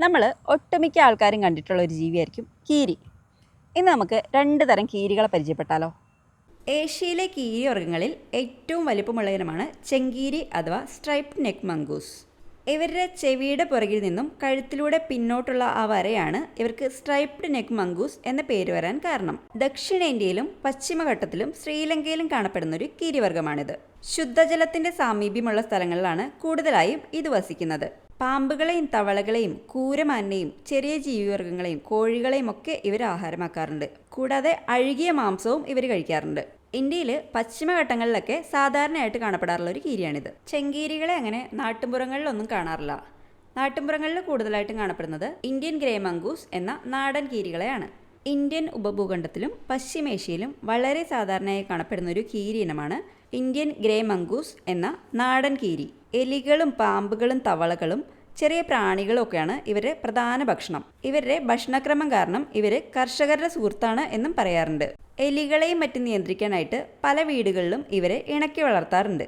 നമ്മൾ ഒട്ടുമിക്ക ആൾക്കാരും കണ്ടിട്ടുള്ള ഒരു ജീവിയായിരിക്കും കീരി. ഇന്ന് നമുക്ക് 2 തരം കീരികളെ പരിചയപ്പെട്ടാലോ. ഏഷ്യയിലെ കീരി വർഗ്ഗങ്ങളിൽ ഏറ്റവും വലിപ്പമുള്ള ഇനമാണ് ചെങ്കീരി അഥവാ സ്ട്രൈപ്ഡ് നെക്ക് മംഗൂസ്. ഇവരുടെ ചെവിയുടെ പുറകിൽ നിന്നും കഴുത്തിലൂടെ പിന്നോട്ടുള്ള ആ വരയാണ് ഇവർക്ക് സ്ട്രൈപ്ഡ് നെക്ക് മംഗൂസ് എന്ന പേര് വരാൻ കാരണം. ദക്ഷിണേന്ത്യയിലും പശ്ചിമഘട്ടത്തിലും ശ്രീലങ്കയിലും കാണപ്പെടുന്ന ഒരു കീരിവർഗ്ഗമാണിത്. ശുദ്ധജലത്തിന്റെ സാമീപ്യമുള്ള സ്ഥലങ്ങളിലാണ് കൂടുതലായും ഇത് വസിക്കുന്നത്. പാമ്പുകളെയും തവളകളെയും കൂരമാനെയും ചെറിയ ജീവിവർഗ്ഗങ്ങളെയും കോഴികളെയും ഒക്കെ ഇവർ ആഹാരമാക്കാറുണ്ട്. കൂടാതെ അഴുകിയ മാംസവും ഇവർ കഴിക്കാറുണ്ട്. ഇന്ത്യയിൽ പശ്ചിമഘട്ടങ്ങളിലൊക്കെ സാധാരണയായിട്ട് കാണപ്പെടാറുള്ള ഒരു കീരിയാണിത്. ചെങ്കീരികളെ അങ്ങനെ നാട്ടുമ്പുറങ്ങളിലൊന്നും കാണാറില്ല. നാട്ടുമ്പുറങ്ങളിൽ കൂടുതലായിട്ടും കാണപ്പെടുന്നത് ഇന്ത്യൻ ഗ്രേ മംഗൂസ് എന്ന നാടൻ കീരികളെയാണ്. ഇന്ത്യൻ ഉപഭൂഖണ്ഡത്തിലും പശ്ചിമേഷ്യയിലും വളരെ സാധാരണയായി കാണപ്പെടുന്ന ഒരു കീരി ഇനമാണ് ഇന്ത്യൻ ഗ്രേ മംഗൂസ് എന്ന നാടൻ കീരി. എലികളും പാമ്പുകളും തവളകളും ചെറിയ പ്രാണികളും ഒക്കെയാണ് ഇവരുടെ പ്രധാന ഭക്ഷണം. ഇവരുടെ ഭക്ഷണക്രമം കാരണം ഇവർ കർഷകരുടെ സുഹൃത്താണ് എന്നും പറയാറുണ്ട്. എലികളെയും മറ്റും നിയന്ത്രിക്കാനായിട്ട് പല വീടുകളിലും ഇവരെ ഇണക്കി വളർത്താറുണ്ട്.